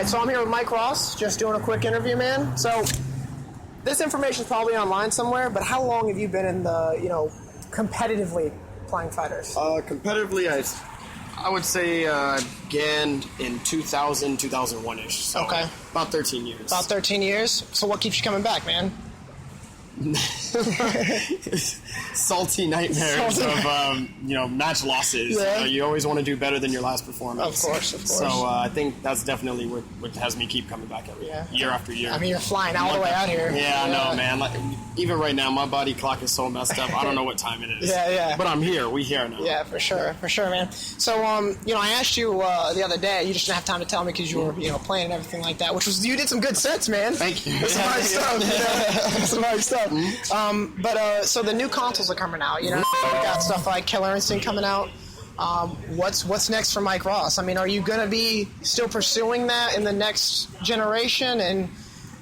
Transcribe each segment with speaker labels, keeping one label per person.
Speaker 1: right, so I'm here with Mike Ross, just doing a quick interview, man. So, this information's probably online somewhere, but how long have you been in the, competitively playing fighters?
Speaker 2: Competitively, I would say began in 2000, 2001-ish. So
Speaker 1: Okay.
Speaker 2: About 13 years.
Speaker 1: About 13 years? So what keeps you coming back, man?
Speaker 2: Salty nightmares of match losses.
Speaker 1: Yeah.
Speaker 2: You always want to do better than your last performance.
Speaker 1: Of course.
Speaker 2: So I think that's definitely what has me keep coming back year after year.
Speaker 1: I mean, you're flying all the way out here.
Speaker 2: Yeah, I know, man. Like, even right now, my body clock is so messed up. I don't know what time it is.
Speaker 1: Yeah.
Speaker 2: But I'm here. We here now.
Speaker 1: Yeah, for sure, man. So, I asked you the other day. You just didn't have time to tell me because you were, playing and everything like that. You did some good sets, man.
Speaker 2: Thank you.
Speaker 1: Some nice stuff. Some nice stuff. So the new consoles are coming out. We got stuff like Killer Instinct coming out. What's next for Mike Ross? I mean, are you going to be still pursuing that in the next generation and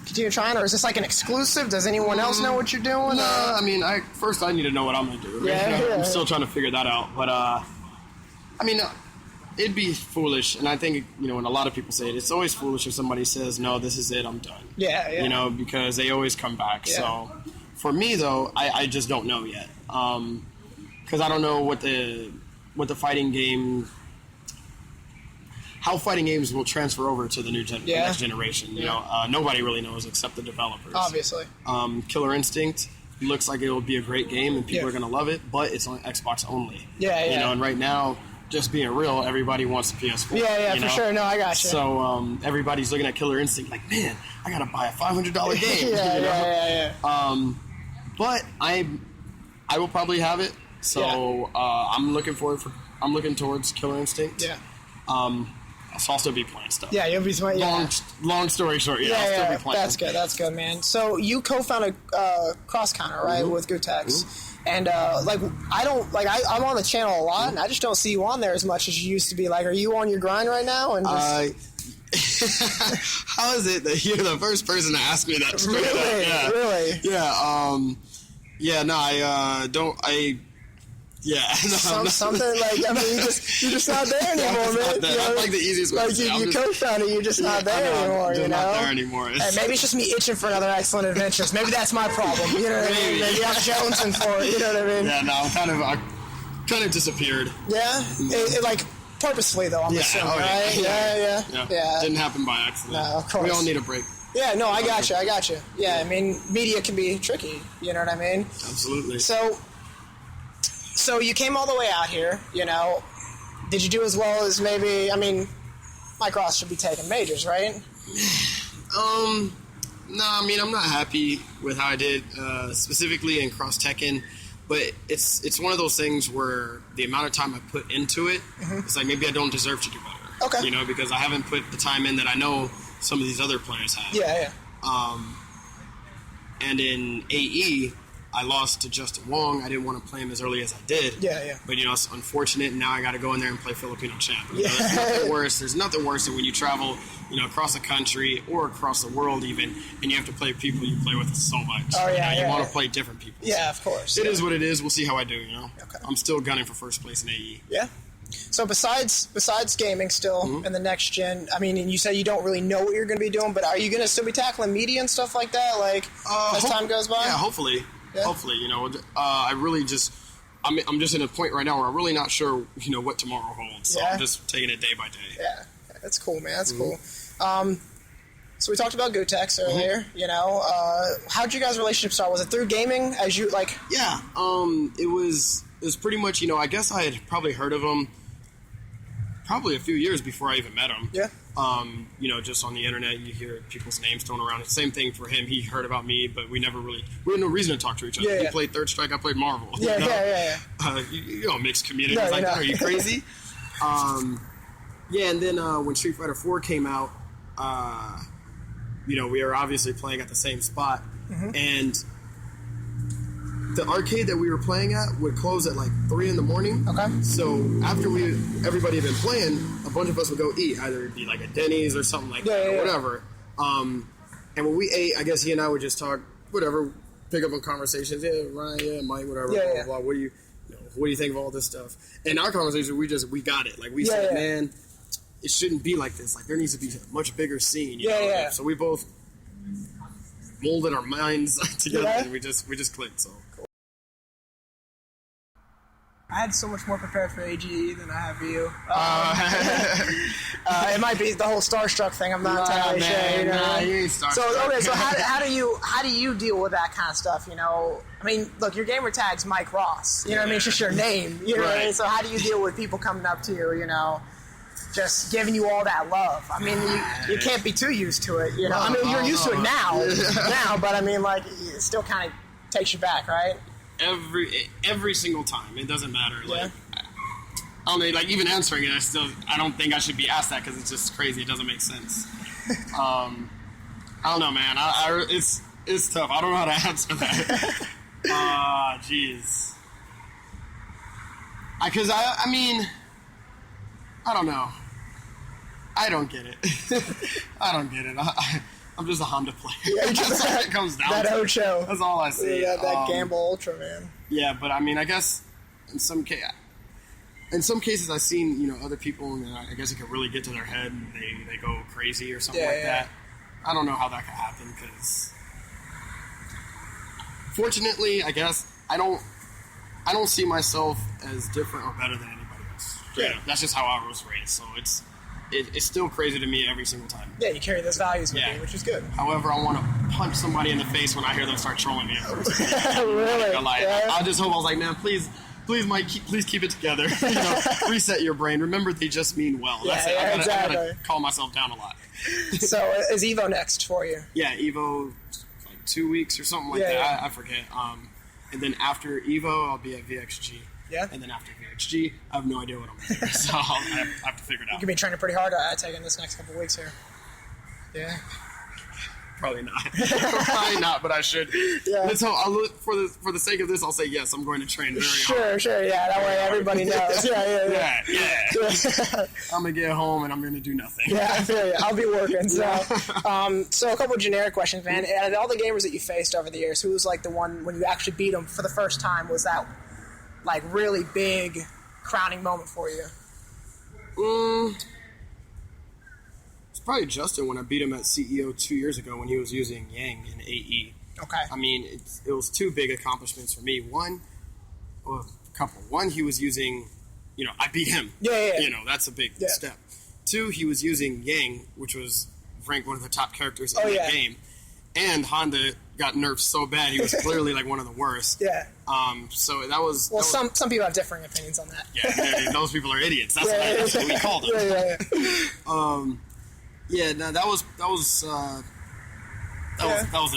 Speaker 1: continue trying, or is this like an exclusive? Does anyone else know what you're doing?
Speaker 2: No, I mean, first I need to know what I'm going to do.
Speaker 1: Yeah.
Speaker 2: I'm still trying to figure that out. But, it'd be foolish, and I think, when a lot of people say it, it's always foolish if somebody says, no, this is it, I'm done.
Speaker 1: Yeah.
Speaker 2: Because they always come back.
Speaker 1: Yeah.
Speaker 2: So, for me, though, I just don't know yet. Because I don't know what the fighting game... how fighting games will transfer over to the next generation. Nobody really knows except the developers.
Speaker 1: Obviously.
Speaker 2: Killer Instinct looks like it will be a great game, and people are going to love it, but it's on Xbox only.
Speaker 1: Yeah.
Speaker 2: And right now, just being real, everybody wants the PS4.
Speaker 1: Yeah, for sure. No, I got you.
Speaker 2: So everybody's looking at Killer Instinct like, man, I got to buy a $500 game.
Speaker 1: Yeah.
Speaker 2: But I will probably have it. So I'm looking towards Killer Instinct.
Speaker 1: Yeah.
Speaker 2: I'll also be playing stuff.
Speaker 1: Yeah, you'll be playing.
Speaker 2: Long story short, I'll still be playing.
Speaker 1: That's good, man. So you co-founded Cross Counter, right, with Gootecks. And I'm on the channel a lot, and I just don't see you on there as much as you used to be. Like, are you on your grind right now? And
Speaker 2: how is it that you're the first person to ask me that?
Speaker 1: Really?
Speaker 2: Yeah. No, I don't.
Speaker 1: Something like, I mean, you're just not there anymore, man.
Speaker 2: That's like the easiest way to say.
Speaker 1: You co-founded, you're just not there anymore.
Speaker 2: I'm not there anymore.
Speaker 1: Hey, maybe it's just me itching for another Excellent Adventures. Maybe that's my problem. You know what I mean? Maybe I'm jonesing for it. You know what I mean?
Speaker 2: Yeah, no, I kind of disappeared.
Speaker 1: Yeah, like purposefully though. I'm assuming, right? Yeah.
Speaker 2: Didn't happen by accident.
Speaker 1: No, of course.
Speaker 2: We all need a break.
Speaker 1: Yeah, no, I got you. Yeah, I mean, media can be tricky. You know what I mean?
Speaker 2: Absolutely.
Speaker 1: So you came all the way out here, Did you do as well as maybe, Mike Ross should be taking majors, right?
Speaker 2: No, I mean, I'm not happy with how I did, specifically in Cross Tekken, but it's one of those things where the amount of time I put into it, it's like maybe I don't deserve to do better.
Speaker 1: Okay.
Speaker 2: Because I haven't put the time in that I know some of these other players have.
Speaker 1: Yeah.
Speaker 2: And in AE, I lost to Justin Wong. I didn't want to play him as early as I did.
Speaker 1: Yeah.
Speaker 2: But, it's unfortunate. Now I got to go in there and play Filipino champ. There's nothing worse than when you travel, across the country or across the world even, and you have to play people you play with so much.
Speaker 1: Oh, yeah.
Speaker 2: You want to play different people.
Speaker 1: Yeah, of course.
Speaker 2: It is what it is. We'll see how I do,
Speaker 1: Okay.
Speaker 2: I'm still gunning for first place in AE.
Speaker 1: Yeah. So besides gaming still in the next gen, and you said you don't really know what you're going to be doing, but are you going to still be tackling media and stuff like that, as time goes by?
Speaker 2: Yeah, hopefully.
Speaker 1: Yeah.
Speaker 2: Hopefully, I really just, I'm just in a point right now where I'm really not sure, what tomorrow holds. So I'm just taking it day by day.
Speaker 1: Yeah, that's cool, man. That's cool. So we talked about Gootecks earlier. How'd you guys' relationship start? Was it through gaming?
Speaker 2: Yeah. It was pretty much. I guess I had probably heard of him probably a few years before I even met him.
Speaker 1: Yeah.
Speaker 2: Just on the internet, you hear people's names thrown around. Same thing for him. He heard about me, but we had no reason to talk to each other.
Speaker 1: Yeah,
Speaker 2: he played Third Strike, I played Marvel.
Speaker 1: Yeah.
Speaker 2: Mixed communities
Speaker 1: No,
Speaker 2: that. Are you crazy? And then when Street Fighter 4 came out, we were obviously playing at the same spot, and the arcade that we were playing at would close at like 3 a.m.
Speaker 1: Okay.
Speaker 2: So after everybody had been playing, a bunch of us would go eat. Either it'd be like a Denny's or something like that, or whatever. And when we ate, I guess he and I would just talk, whatever, pick up on conversations. Yeah, Ryan, Mike, whatever.
Speaker 1: Yeah,
Speaker 2: blah, blah, blah. What do you think of all this stuff? And our conversation, we got it. Like we said, man, it shouldn't be like this. Like there needs to be a much bigger scene. You know?
Speaker 1: Yeah.
Speaker 2: So we both molded our minds together,
Speaker 1: Yeah.
Speaker 2: and we just clicked. So.
Speaker 1: I had so much more prepared for AGE than I have for you. It might be the whole starstruck thing. I'm not entirely sure. You know?
Speaker 2: you ain't starstruck.
Speaker 1: So okay, so how do you deal with that kind of stuff? You know, I mean, look, your gamer tag's Mike Ross. You know what I mean? It's just your name. You know what I mean?
Speaker 2: Right.
Speaker 1: So how do you deal with people coming up to you? You know, just giving you all that love. I mean, you can't be too used to it. You know, I mean, you're used to it now, but I mean, like, it still kind of takes you back, right?
Speaker 2: Every single time, it doesn't matter. Like,
Speaker 1: Yeah.
Speaker 2: I don't know, like even answering it, I don't think I should be asked that because it's just crazy. It doesn't make sense. I don't know, man. It's tough. I don't know how to answer that. Jeez. Because I mean, I don't know. I don't get it. I don't get it. I'm just a Honda player.
Speaker 1: Yeah,
Speaker 2: That's all it comes down
Speaker 1: that
Speaker 2: to.
Speaker 1: Ocho.
Speaker 2: That's all I see.
Speaker 1: Yeah, that Gamble Ultra, man.
Speaker 2: Yeah, but I mean, I guess in some cases I've seen, other people, and I guess it could really get to their head, and they go crazy or something like that. I don't know how that could happen, because fortunately, I guess, I don't see myself as different or better than anybody else.
Speaker 1: Yeah.
Speaker 2: That's just how I was raised, so it's still crazy to me every single time.
Speaker 1: Yeah, you carry those values with
Speaker 2: Yeah.
Speaker 1: you, which is good.
Speaker 2: However, I want to punch somebody in the face when I hear them start trolling me.
Speaker 1: Really? Yeah.
Speaker 2: I just hope I was like, man, please, Mike, please keep it together. Reset your brain. Remember, they just mean well. That's it. I gotta calm myself down a lot.
Speaker 1: So is Evo next for you?
Speaker 2: Yeah, Evo, like 2 weeks or something like
Speaker 1: Yeah,
Speaker 2: that.
Speaker 1: yeah.
Speaker 2: I forget. And then after Evo, I'll be at VXG.
Speaker 1: Yeah.
Speaker 2: And then after VXG, I have no idea what I'm going to do. So I have to figure it
Speaker 1: You
Speaker 2: out.
Speaker 1: could be training pretty hard, I take in this next couple of weeks here. Yeah.
Speaker 2: Probably not. Probably not, but I should.
Speaker 1: Yeah.
Speaker 2: Let's hope. I'll look, for the sake of this, I'll say yes. I'm going to train very hard.
Speaker 1: Sure, yeah. That way everybody knows. Yeah.
Speaker 2: Yeah. I'm gonna get home and I'm gonna do nothing.
Speaker 1: Yeah, I feel you. I'll be working. So, so a couple of generic questions, man. Out of all the gamers that you faced over the years, who was like the one when you actually beat them for the first time? Was that like really big crowning moment for you?
Speaker 2: It's probably Justin when I beat him at CEO 2 years ago when he was using Yang in AE.
Speaker 1: Okay.
Speaker 2: I mean, it was two big accomplishments for me. One, he was using, I beat him.
Speaker 1: Yeah.
Speaker 2: That's a big step. Two, he was using Yang, which was ranked one of the top characters in the game. And Honda got nerfed so bad, he was clearly like one of the worst.
Speaker 1: Yeah.
Speaker 2: So that was...
Speaker 1: Well, some people have differing opinions on that.
Speaker 2: Yeah, those people are idiots. That's what we called them.
Speaker 1: Yeah.
Speaker 2: No, that was a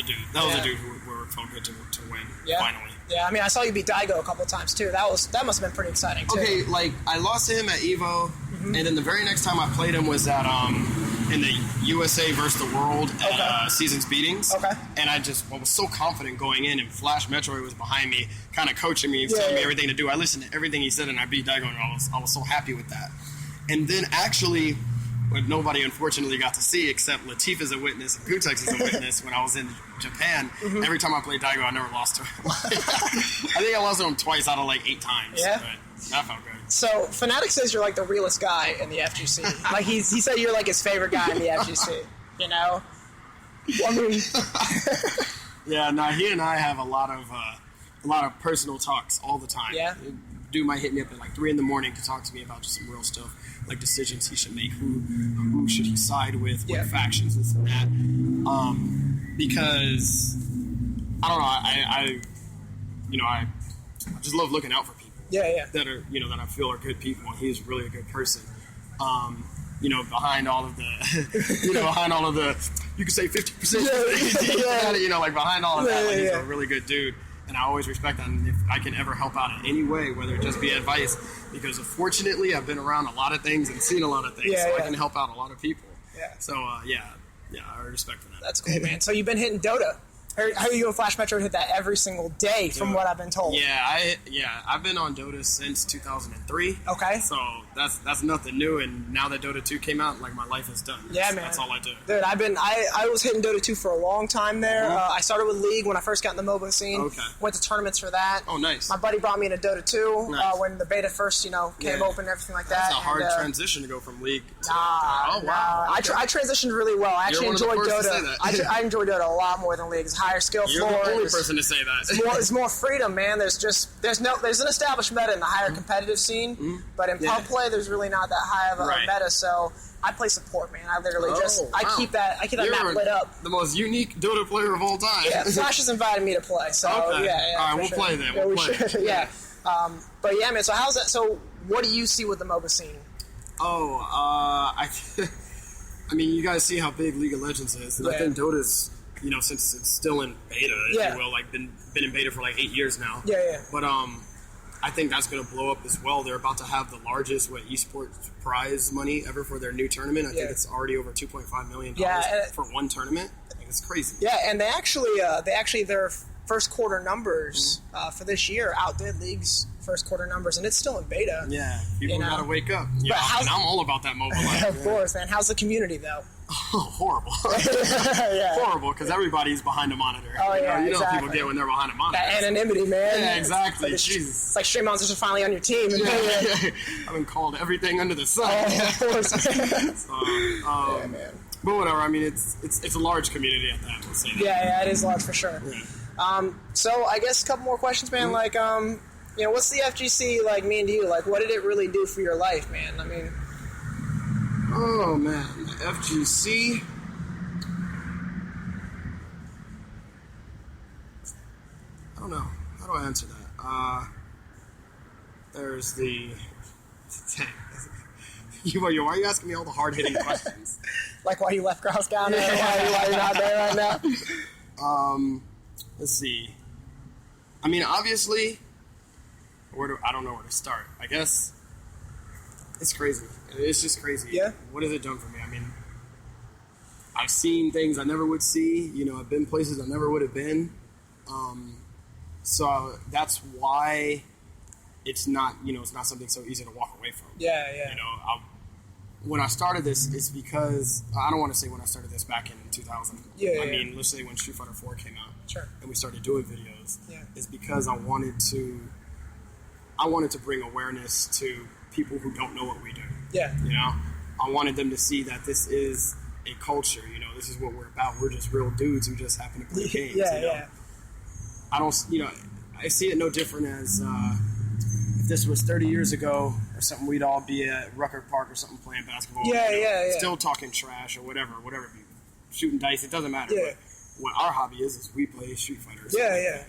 Speaker 2: dude. That was a dude who felt good to win finally.
Speaker 1: Yeah, I mean, I saw you beat Daigo a couple of times too. That must have been pretty exciting too.
Speaker 2: Okay, like I lost to him at Evo, and then the very next time I played him was at in the USA versus the World at Seasons Beatings.
Speaker 1: Okay.
Speaker 2: And I was so confident going in, and Flash Metroid was behind me, kind of coaching me, telling me everything to do. I listened to everything he said, and I beat Daigo, and I was so happy with that. And then actually, what nobody unfortunately got to see except Latif is a witness and Gutex is a witness, when I was in Japan, every time I played Daigo, I never lost to him. I think I lost to him twice out of like 8 times.
Speaker 1: Yeah.
Speaker 2: But that felt good.
Speaker 1: So Fnatic says you're like the realest guy in the FGC. Like he said you're like his favorite guy in the FGC. I mean,
Speaker 2: yeah. No, he and I have a lot of personal talks all the time.
Speaker 1: Yeah.
Speaker 2: Dude might hit me up at like 3 a.m. to talk to me about just some real stuff, like decisions he should make, who should he side with, what factions, this and that. Because I don't know, I just love looking out for people.
Speaker 1: Yeah.
Speaker 2: That are that I feel are good people, and he's really a good person. Behind all of the, you could say 50%. Like behind all of that, like, he's a really good dude. And I always respect that, and if I can ever help out in any way, whether it just be advice, because fortunately I've been around a lot of things and seen a lot of things, I can help out a lot of people.
Speaker 1: Yeah.
Speaker 2: So, I respect for that.
Speaker 1: That's cool, man. So you've been hitting Dota. I hear you and Flash Metro hit that every single day, from what I've been told.
Speaker 2: I've been on Dota since 2003.
Speaker 1: Okay.
Speaker 2: So that's nothing new, and now that Dota 2 came out, like, my life is done.
Speaker 1: Yeah, man.
Speaker 2: That's all I do.
Speaker 1: Dude, I was hitting Dota 2 for a long time there. I started with League when I first got in the MOBA scene.
Speaker 2: Okay.
Speaker 1: Went to tournaments for that.
Speaker 2: Oh, nice.
Speaker 1: My buddy brought me into Dota 2
Speaker 2: Nice.
Speaker 1: When the beta first, came open and everything like that.
Speaker 2: That's a hard
Speaker 1: and,
Speaker 2: transition to go from League to...
Speaker 1: Oh, wow. I transitioned really well. I actually
Speaker 2: one of the
Speaker 1: enjoyed
Speaker 2: first to
Speaker 1: Dota.
Speaker 2: say that.
Speaker 1: I enjoy Dota a lot more than League. It's higher skill
Speaker 2: You're
Speaker 1: floor.
Speaker 2: the only
Speaker 1: It's
Speaker 2: person to say that.
Speaker 1: it's more freedom, man. There's an established meta in the higher competitive scene, but in pub play, there's really not that high of a meta. So I play support, man. I literally I keep that
Speaker 2: You're
Speaker 1: map lit up.
Speaker 2: the most unique Dota player of all time.
Speaker 1: Yeah, Flash has invited me to play, so
Speaker 2: Okay.
Speaker 1: yeah.
Speaker 2: All right,
Speaker 1: for
Speaker 2: we'll
Speaker 1: sure.
Speaker 2: play then.
Speaker 1: Yeah,
Speaker 2: We'll
Speaker 1: we
Speaker 2: play.
Speaker 1: should. Yeah. But yeah, man. So how's that? So what do you see with the MOBA scene?
Speaker 2: I mean, you guys see how big League of Legends is, and I think Dota's, since it's still in beta, if you will, like been in beta for like 8 years now.
Speaker 1: Yeah.
Speaker 2: But I think that's going to blow up as well. They're about to have the largest esports prize money ever for their new tournament. I think it's already over $2.5 million for one tournament. I think it's crazy.
Speaker 1: Yeah, and they actually their first quarter numbers for this year outdid League's first quarter numbers, and it's still in beta.
Speaker 2: Yeah, people gotta wake up. Yeah, and I'm all about that mobile life.
Speaker 1: Of course, man. How's the community though?
Speaker 2: Oh, horrible. Horrible, because everybody's behind a monitor.
Speaker 1: Oh, yeah,
Speaker 2: you know
Speaker 1: exactly.
Speaker 2: how people get when they're behind a monitor.
Speaker 1: That anonymity, man.
Speaker 2: Yeah, exactly.
Speaker 1: It's like Stream Monsters are finally on your team. And
Speaker 2: I've been called everything under the sun.
Speaker 1: Oh, of course.
Speaker 2: Yeah,
Speaker 1: man.
Speaker 2: But whatever. I mean, it's a large community at that. We'll say that.
Speaker 1: Yeah, it is large for sure.
Speaker 2: Yeah.
Speaker 1: So I guess a couple more questions, man. Like, what's the FGC like mean to you? Like, what did it really do for your life, man? I mean,
Speaker 2: oh man, the FGC. I don't know. How do I answer that? There's the. Why are you asking me all the hard-hitting questions?
Speaker 1: like why you left Grouse County? Why you're not there right now?
Speaker 2: Let's see. I mean, obviously, I don't know where to start. I guess it's crazy. It's just crazy.
Speaker 1: Yeah.
Speaker 2: What has it done for me? I mean, I've seen things I never would see. I've been places I never would have been. So that's why it's not, it's not something so easy to walk away from.
Speaker 1: Yeah.
Speaker 2: When I started this, it's because I don't want to say when I started this back in 2000. I mean, let's say when Street Fighter 4 came out, and we started doing videos. It's because I wanted to bring awareness to people who don't know what we do.
Speaker 1: Yeah.
Speaker 2: I wanted them to see that this is a culture. This is what we're about. We're just real dudes who just happen to play games.
Speaker 1: Yeah.
Speaker 2: I don't. I see it no different as. If this was 30 years ago or something, we'd all be at Rucker Park or something playing basketball. Still talking trash or whatever, shooting dice. It doesn't matter.
Speaker 1: Yeah.
Speaker 2: But what our hobby is we play Street Fighter.
Speaker 1: Yeah.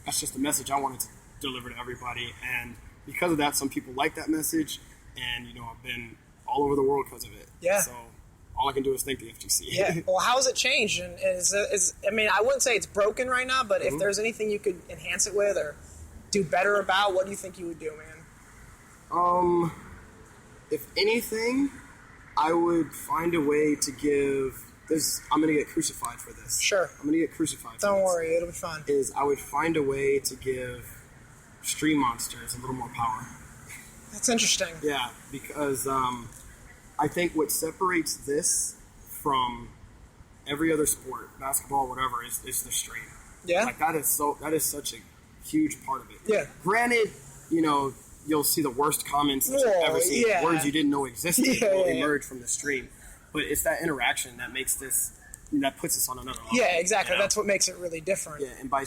Speaker 2: That's just a message I wanted to deliver to everybody, and because of that, some people like that message, and I've been all over the world because of it.
Speaker 1: Yeah.
Speaker 2: So all I can do is thank the FGC.
Speaker 1: Yeah. Well, how has it changed? And I mean, I wouldn't say it's broken right now, but if there's anything you could enhance it with or do better about, what do you think you would do, man?
Speaker 2: If anything, I would find a way to give this. I'm gonna get crucified for this.
Speaker 1: Sure.
Speaker 2: I'm gonna get crucified.
Speaker 1: Don't worry, it'll be fun.
Speaker 2: I would find a way to give Stream Monsters a little more power.
Speaker 1: That's interesting.
Speaker 2: Yeah, because I think what separates this from every other sport, basketball, whatever, is the stream.
Speaker 1: Yeah.
Speaker 2: Like that is such a huge part of it.
Speaker 1: Yeah.
Speaker 2: Granted, you'll see the worst comments that you've ever seen.
Speaker 1: Yeah.
Speaker 2: Words you didn't know existed will
Speaker 1: Yeah.
Speaker 2: emerge from the stream. But it's that interaction that makes this, that puts us on another level.
Speaker 1: Yeah, exactly. That's what makes it really different.
Speaker 2: Yeah, and by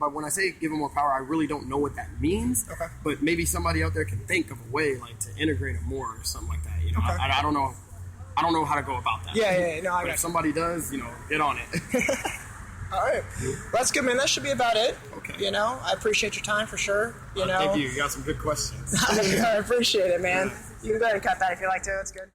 Speaker 2: when I say give them more power, I really don't know what that means.
Speaker 1: Okay.
Speaker 2: But maybe somebody out there can think of a way like to integrate them more or something like that.
Speaker 1: Okay.
Speaker 2: I don't know. I don't know how to go about that.
Speaker 1: Yeah. No,
Speaker 2: but if somebody does, get on it.
Speaker 1: All right. Well, that's good, man. That should be about it.
Speaker 2: Okay.
Speaker 1: I appreciate your time for sure.
Speaker 2: Thank you. You got some good questions.
Speaker 1: I appreciate it, man. You can go ahead and cut that if you like to. It's good.